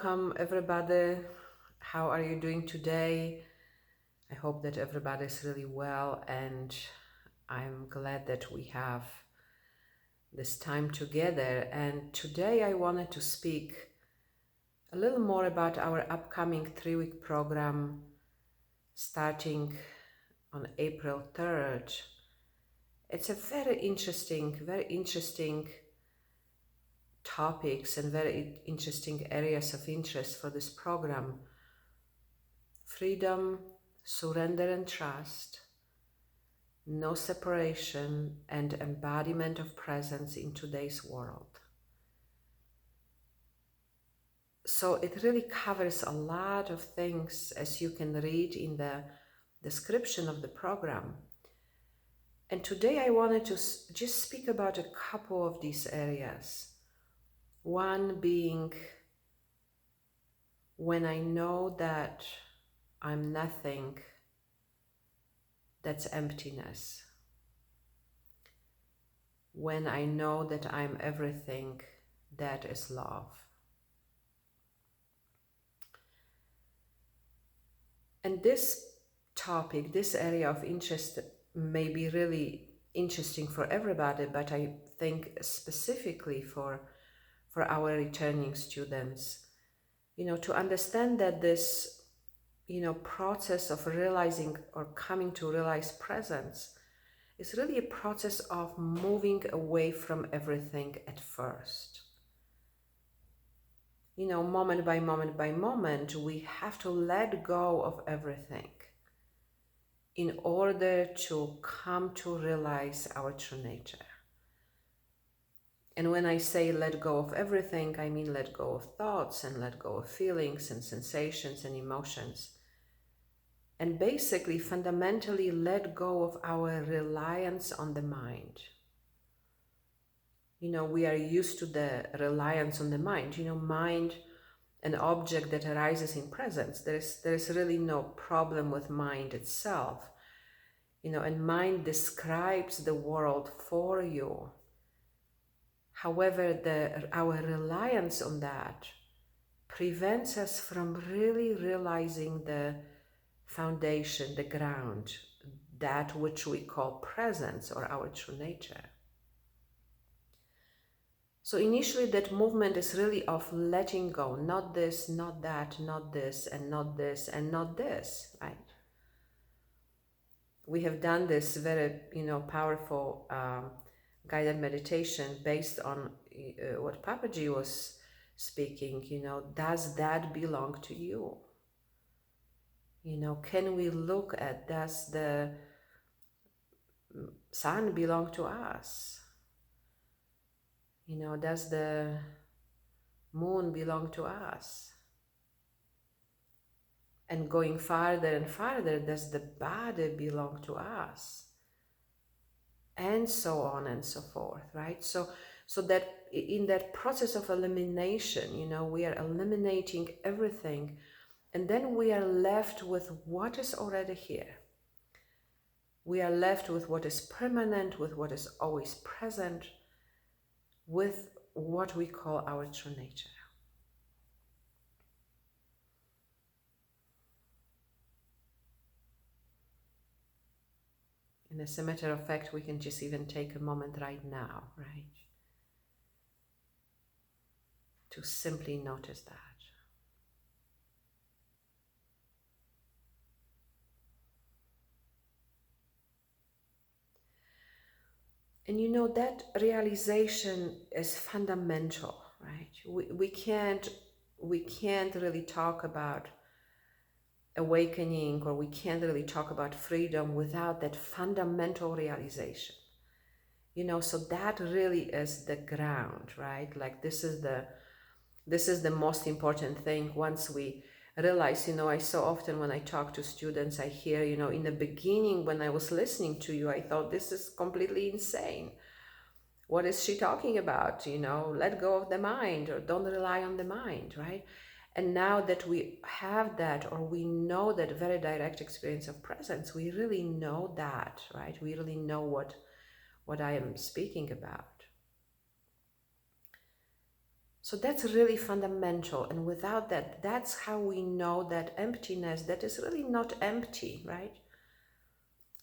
welcome everybody. How are you doing today? I hope that everybody is really well, and I'm glad that we have this time together. And today I wanted to speak a little more about our upcoming 3-week program starting on April 3rd. It's a very interesting topics and very interesting areas of interest for this program. Freedom, surrender and trust, no separation, and embodiment of presence in today's world. So it really covers a lot of things, as you can read in the description of the program. And today I wanted to just speak about a couple of these areas. One being when I know that I'm nothing, that's emptiness. When I know that I'm everything, that is love. And this topic, this area of interest may be really interesting for everybody, but I think specifically for our returning students, to understand that this, process of realizing or coming to realize presence is really a process of moving away from everything at first. Moment by moment, we have to let go of everything in order to come to realize our true nature. And when I say let go of everything, I mean let go of thoughts and let go of feelings and sensations and emotions. And basically, fundamentally, let go of our reliance on the mind. We are used to the reliance on the mind. Mind, an object that arises in presence. There's really no problem with mind itself. And mind describes the world for you. However, our reliance on that prevents us from really realizing the foundation, the ground, that which we call presence or our true nature. So initially that movement is really of letting go, not this, not that, not this, and not this, and not this, right? We have done this very, powerful guided meditation based on what Papaji was speaking, does that belong to you? Can we look at, does the sun belong to us? Does the moon belong to us? And going farther and farther, does the body belong to us? And so on and so forth, right? So that in that process of elimination, we are eliminating everything, and then we are left with what is already here. We are left with what is permanent, with what is always present, with what we call our true nature. And as a matter of fact, we can just even take a moment right now, right? To simply notice that. And that realization is fundamental, right? We can't really talk about awakening, or we can't really talk about freedom without that fundamental realization. So that really is the ground, right? Like this is the most important thing. Once we realize, I so often when I talk to students, I hear, in the beginning when I was listening to you, I thought this is completely insane. What is she talking about? Let go of the mind, or don't rely on the mind, right? And now that we have that, or we know that very direct experience of presence, we really know that, right? We really know what I am speaking about. So that's really fundamental. And without that, that's how we know that emptiness, that is really not empty, right?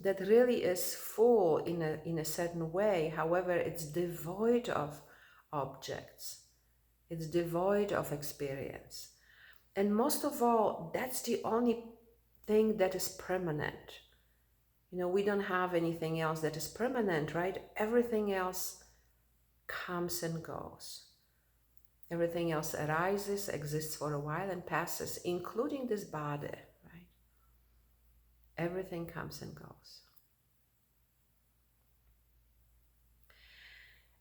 That really is full in a certain way. However, it's devoid of objects. It's devoid of experience. And most of all, that's the only thing that is permanent. You know, we don't have anything else that is permanent, right? Everything else comes and goes. Everything else arises, exists for a while, and passes, including this body, right? Everything comes and goes.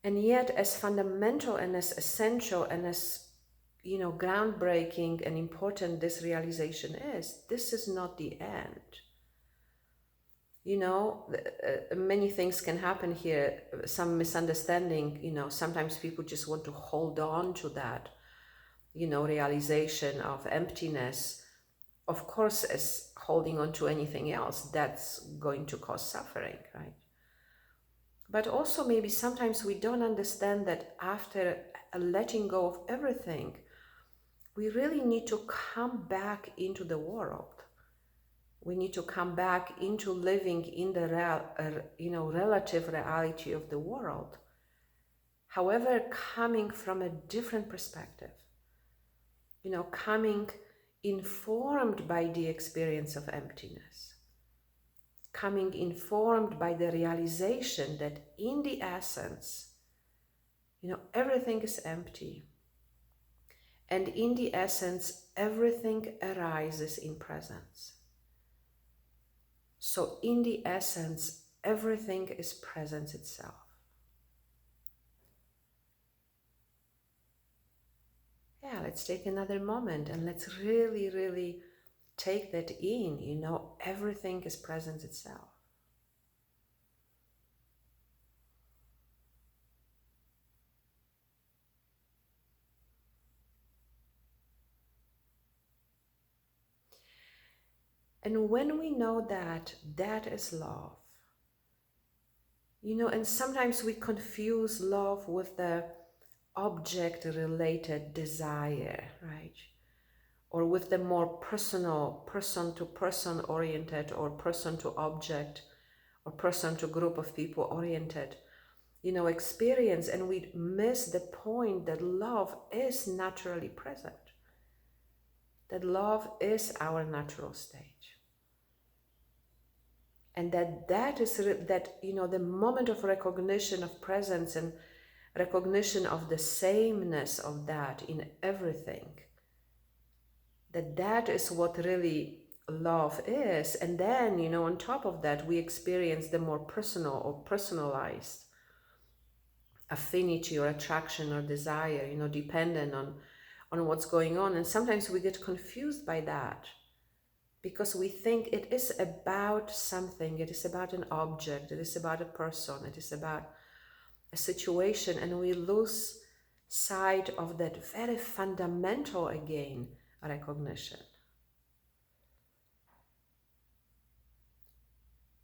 And yet, as fundamental and as essential and as, you know, groundbreaking and important this realization is, this is not the end. You know, many things can happen here, some misunderstanding, you know, sometimes people just want to hold on to that, you know, realization of emptiness. Of course, as holding on to anything else, that's going to cause suffering, right? But also maybe sometimes we don't understand that after a letting go of everything, we really need to come back into the world. We need to come back into living in the relative reality of the world. However, coming from a different perspective, you know, coming informed by the experience of emptiness, coming informed by the realization that in the essence, you know, everything is empty. And in the essence, everything arises in presence. So in the essence, everything is presence itself. Yeah, let's take another moment and let's really, really take that in, you know, everything is presence itself. And when we know that, that is love. You know, and sometimes we confuse love with the object-related desire, right? Or with the more personal, person-to-person oriented, or person-to-object, or person-to-group of people oriented, you know, experience, and we miss the point that love is naturally present, that love is our natural state. And that is that, you know, the moment of recognition of presence and recognition of the sameness of that in everything, that is what really love is. And then, you know, on top of that, we experience the more personal or personalized affinity or attraction or desire, you know, dependent on what's going on. And sometimes we get confused by that, because we think it is about something, it is about an object, it is about a person, it is about a situation, and we lose sight of that very fundamental, again, recognition.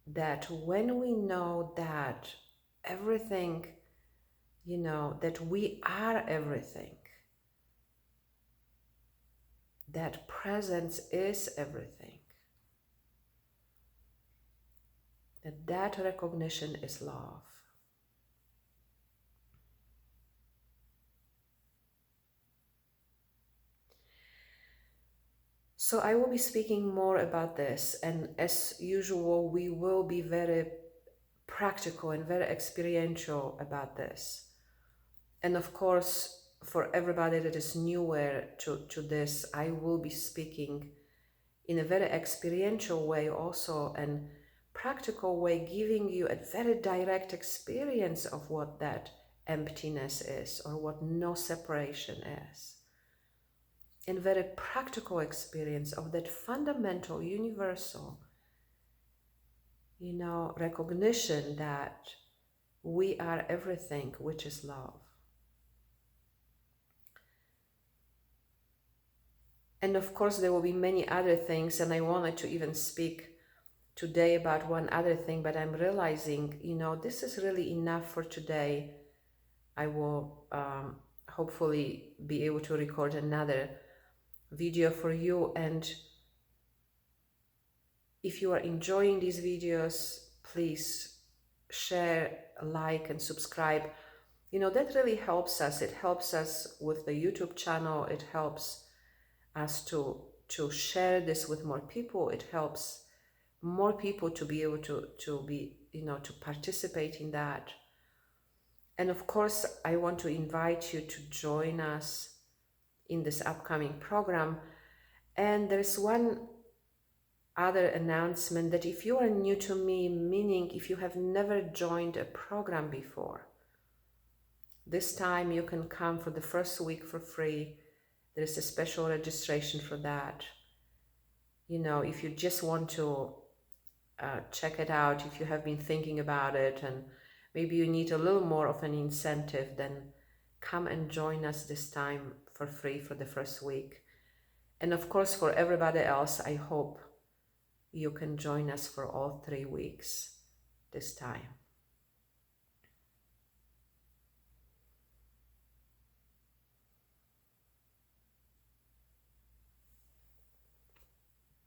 That when we know that everything, you know, that we are everything, that presence is everything, that recognition is love. So I will be speaking more about this, and as usual, we will be very practical and very experiential about this. And of course, for everybody that is newer to this, I will be speaking in a very experiential way also, and practical way, giving you a very direct experience of what that emptiness is, or what no separation is. And very practical experience of that fundamental, universal, you know, recognition that we are everything, which is love. And of course, there will be many other things, and I wanted to even speak today about one other thing, but I'm realizing, you know, this is really enough for today. I will hopefully be able to record another video for you. And if you are enjoying these videos, please share, like, and subscribe. That really helps us. It helps us with the YouTube channel. It helps us to share this with more people. It helps more people to be able to be, to participate in that. And of course, I want to invite you to join us in this upcoming program. And there's one other announcement, that if you are new to me, meaning if you have never joined a program before, this time you can come for the first week for free. There's a special registration for that. If you just want to check it out, if you have been thinking about it and maybe you need a little more of an incentive, then come and join us this time for free for the first week. And of course, for everybody else, I hope you can join us for all 3 weeks this time.